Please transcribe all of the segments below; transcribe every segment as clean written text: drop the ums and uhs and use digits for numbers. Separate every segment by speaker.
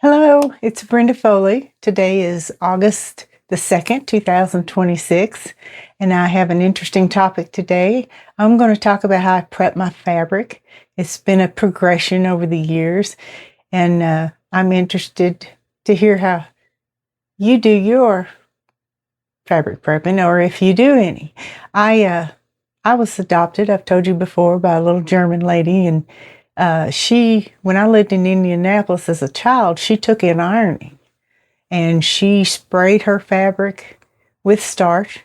Speaker 1: Hello, it's Brenda Foley. Today is August the 2nd, 2026, and I have an interesting topic today. I'm going to talk about how I prep my fabric. It's been a progression over the years, and I'm interested to hear how you do your fabric prepping, or if you do any. I was adopted, I've told you before, by a little German lady, and when I lived in Indianapolis as a child, she took in ironing and she sprayed her fabric with starch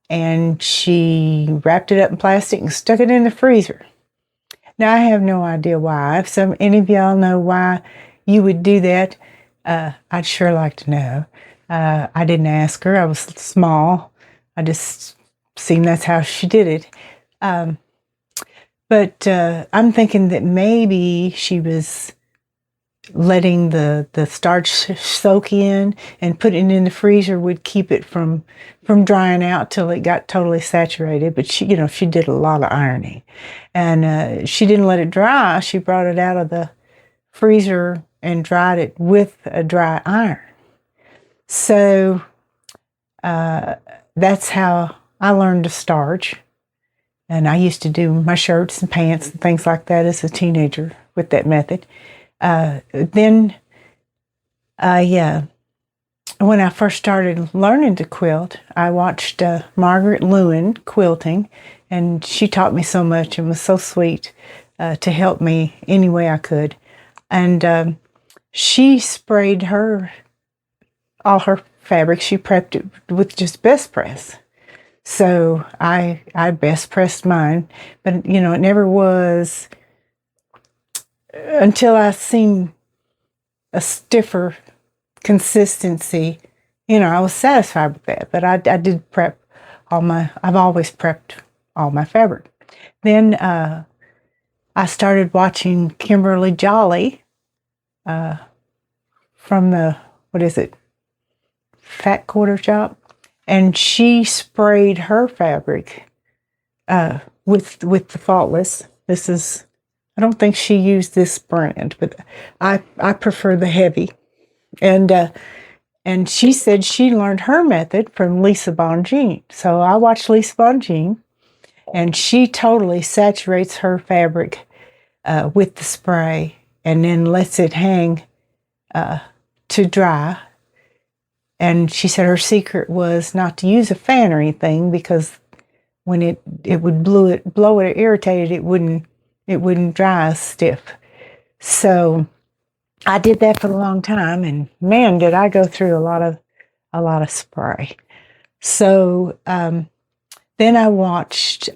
Speaker 1: and she wrapped it up in plastic and stuck it in the freezer. Now, I have no idea why. If any of y'all know why you would do that, I'd sure like to know. I didn't ask her. I was small. I just seen that's how she did it. But I'm thinking that maybe she was letting the starch soak in and putting it in the freezer would keep it from drying out till it got totally saturated. But she did a lot of ironing, and she didn't let it dry. She brought it out of the freezer and dried it with a dry iron. So that's how I learned to starch. And I used to do my shirts and pants and things like that as a teenager with that method. Then, when I first started learning to quilt, I watched Margaret Lewin quilting, and she taught me so much and was so sweet to help me any way I could. And she sprayed all her fabric. She prepped it with just best press. So I best pressed mine, but it never was until I seen a stiffer consistency. I was satisfied with that, but I did prep I've always prepped all my fabric. Then I started watching Kimberly Jolly from the, what is it, Fat Quarter Shop. And she sprayed her fabric with the Faultless. I don't think she used this brand, but I prefer the heavy. And she said she learned her method from Lisa Bonjean. So I watched Lisa Bonjean, and she totally saturates her fabric with the spray and then lets it hang to dry. And she said her secret was not to use a fan or anything, because when it would blow it or irritate it, it wouldn't dry as stiff. So I did that for a long time, and man, did I go through a lot of spray. So then I watched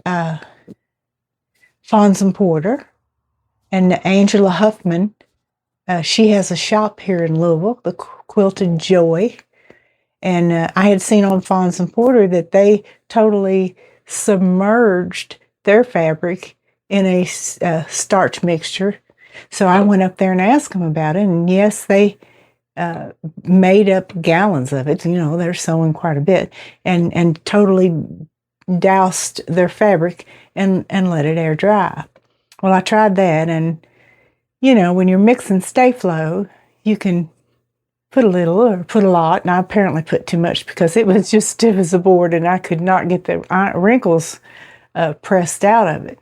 Speaker 1: Fons and Porter and Angela Huffman. She has a shop here in Louisville, the Quilted Joy. And I had seen on Fons and Porter that they totally submerged their fabric in a starch mixture. So I went up there and asked them about it. And yes, they made up gallons of it. They're sewing quite a bit. And totally doused their fabric and let it air dry. Well, I tried that. And, when you're mixing Stay Flow, you can put a little or put a lot, and I apparently put too much because it was just stiff as a board and I could not get the wrinkles pressed out of it.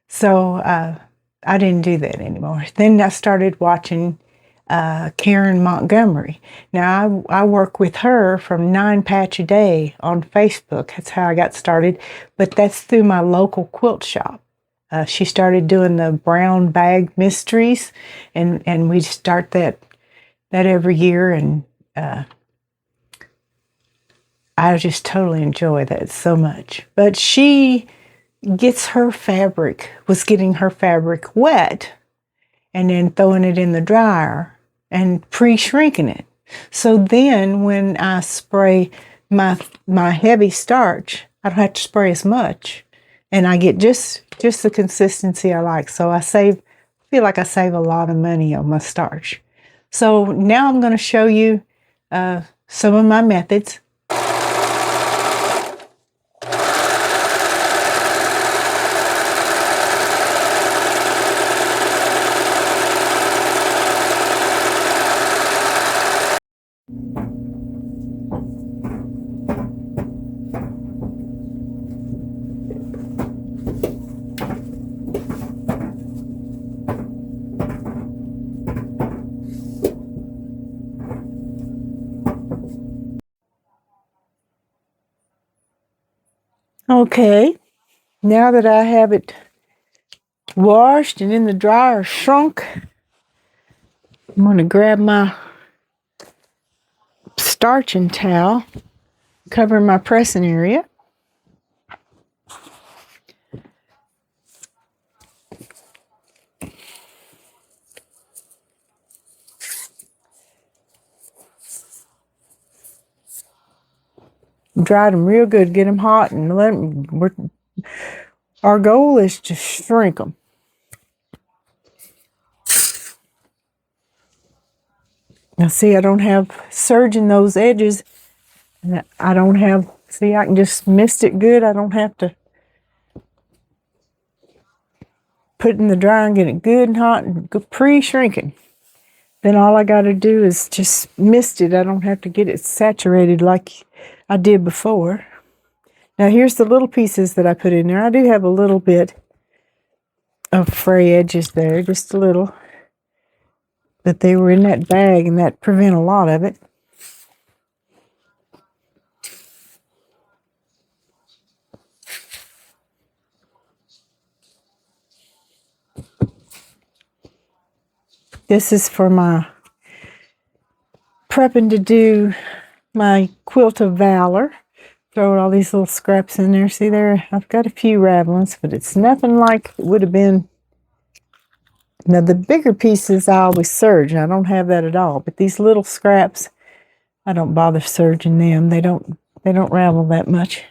Speaker 1: So I didn't do that anymore. Then I started watching Karen Montgomery. Now I work with her from 9 Patch a Day on Facebook. That's how I got started, but that's through my local quilt shop. She started doing the brown bag mysteries, and we start that every year, and I just totally enjoy that so much. But she was getting her fabric wet and then throwing it in the dryer and pre-shrinking it. So then when I spray my heavy starch, I don't have to spray as much, and I get just the consistency I like. So I feel like I save a lot of money on my starch. So now I'm going to show you some of my methods. Okay, now that I have it washed and in the dryer shrunk, I'm going to grab my starching towel, cover my pressing area. Dry them real good, get them hot, and let them, our goal is to shrink them. Now see, I don't have serge in those edges. I don't have, see, I can just mist it good. I don't have to put it in the dryer and get it good and hot and go pre-shrinking. Then all I got to do is just mist it. I don't have to get it saturated like I did before. Now here's the little pieces that I put in there. I do have a little bit of fray edges there, just a little. But they were in that bag and that prevent a lot of it. This is for my prepping to do my quilt of valor. Throw all these little scraps in there. See there, I've got a few ravelings, but it's nothing like it would have been. Now the bigger pieces I always serge, and I don't have that at all. But these little scraps, I don't bother serging them. They don't ravel that much.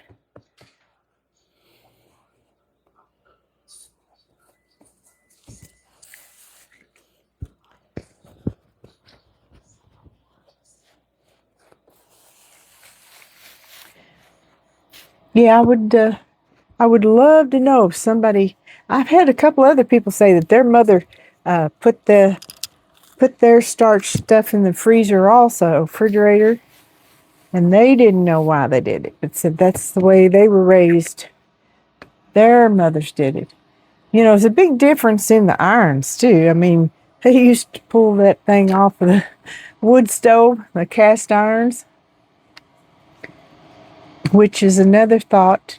Speaker 1: Yeah, I would love to know if somebody. I've had a couple other people say that their mother put their starch stuff in the freezer also, refrigerator, and they didn't know why they did it, but said that's the way they were raised. Their mothers did it. You know, there's a big difference in the irons too. I mean, they used to pull that thing off of the wood stove, the cast irons, which is another thought.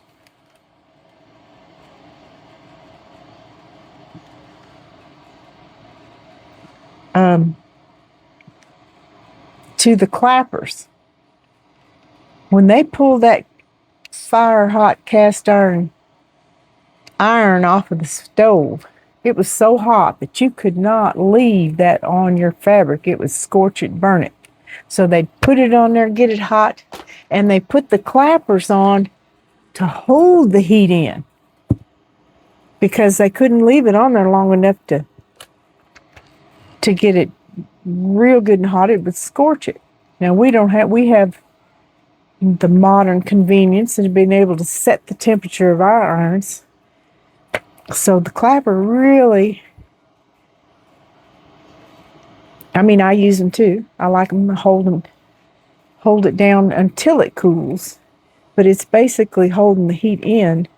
Speaker 1: To the clappers. When they pull that fire hot cast iron off of the stove, it was so hot that you could not leave that on your fabric. It would scorch it, burn it. So they'd put it on there, get it hot, and they put the clappers on to hold the heat in because they couldn't leave it on there long enough to get it real good and hot. It would scorch it. Now we have the modern convenience of being able to set the temperature of our irons. So the clapper really, I mean, I use them too. I like them to hold it down until it cools, but it's basically holding the heat in.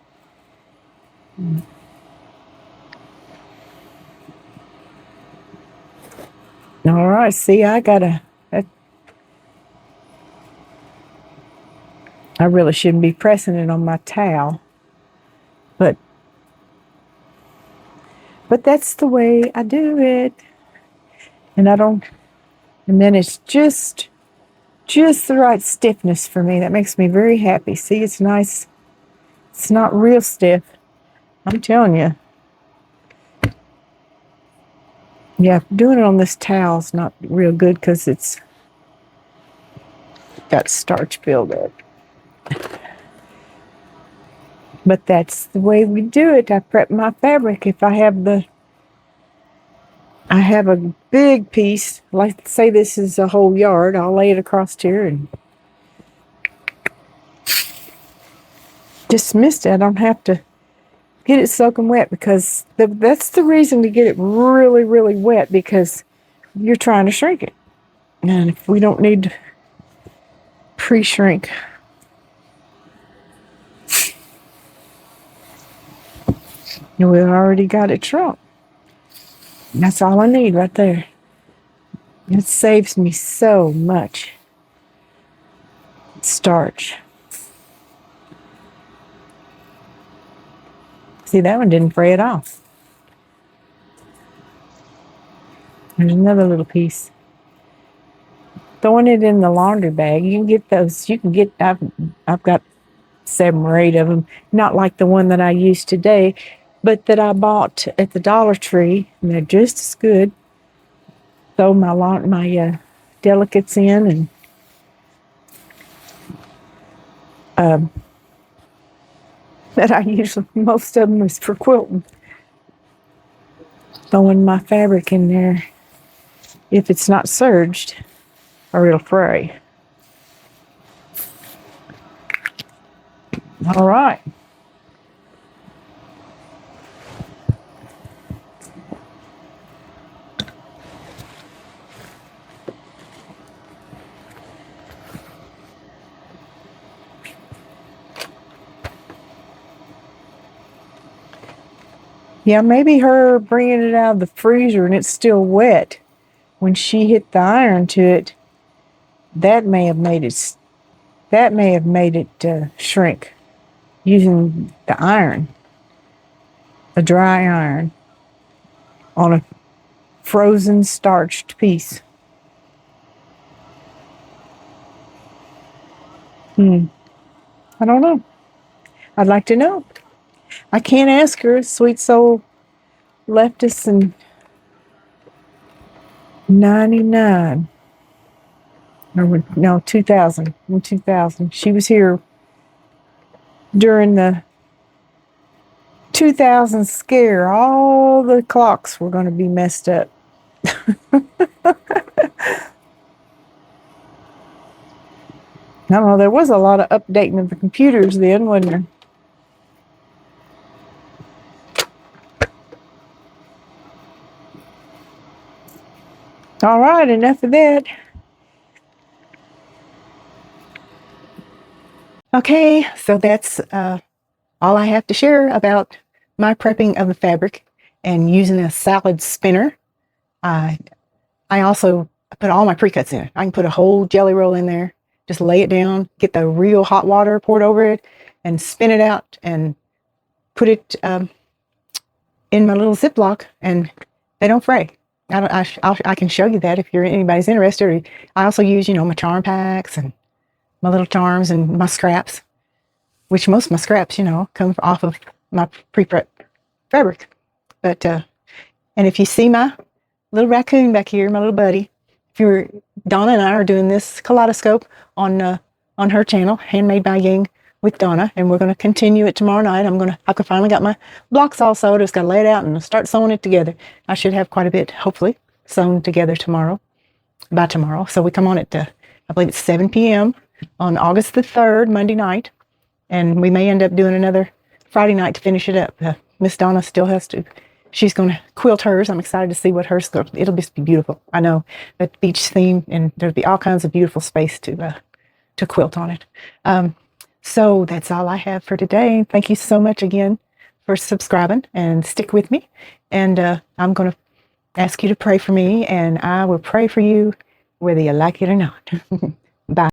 Speaker 1: All right, see, I really shouldn't be pressing it on my towel, but that's the way I do it. And and then it's just the right stiffness for me. That makes me very happy. See, it's nice. It's not real stiff. I'm telling you. Yeah, doing it on this towel is not real good because it's got starch buildup. But that's the way we do it. I prep my fabric. If I have a big piece, like say this is a whole yard, I'll lay it across here and just mist it. I don't have to get it soaking wet because that's the reason to get it really, really wet, because you're trying to shrink it. And if we don't need to pre-shrink, we already got it shrunk. That's all I need right there. It saves me so much starch. See, that one didn't fray at all. There's another little piece. Throwing it in the laundry bag. You can get those. You can get. I've got 7 or 8 of them. Not like the one that I used today, but that I bought at the Dollar Tree, and they're just as good. Throw my delicates in, and that I usually, most of them is for quilting. Throwing my fabric in there if it's not serged, or it'll fray. All right. Yeah, maybe her bringing it out of the freezer and it's still wet. When she hit the iron to it, that may have made it shrink using the iron, a dry iron, on a frozen starched piece. I don't know. I'd like to know. I can't ask her. Sweet soul left us in 99. Or no, 2000. In 2000. She was here during the 2000 scare. All the clocks were going to be messed up. I don't know, there was a lot of updating of the computers then, wasn't there? All right, enough of that. Okay, so that's all I have to share about my prepping of the fabric and using a salad spinner. I also put all my precuts in it. I can put a whole jelly roll in there, just lay it down, get the real hot water poured over it, and spin it out and put it in my little Ziploc, and they don't fray. I can show you that if anybody's interested. I also use, my charm packs and my little charms and my scraps, which most of my scraps, come off of my pre-prep fabric. But, and if you see my little raccoon back here, my little buddy, Donna and I are doing this kaleidoscope on her channel, Handmade by Ying with Donna, and we're going to continue it tomorrow night. I finally got my blocks all sewed. I just got to lay it out and start sewing it together. I should have quite a bit, hopefully, sewn together by tomorrow. So we come on at, I believe it's 7 p.m. on August the 3rd, Monday night, and we may end up doing another Friday night to finish it up. Miss Donna still has to, she's going to quilt hers. I'm excited to see what hers, it'll just be beautiful. I know that beach theme, and there'll be all kinds of beautiful space to quilt on it. So that's all I have for today. Thank you so much again for subscribing and stick with me. And I'm going to ask you to pray for me, and I will pray for you whether you like it or not. Bye.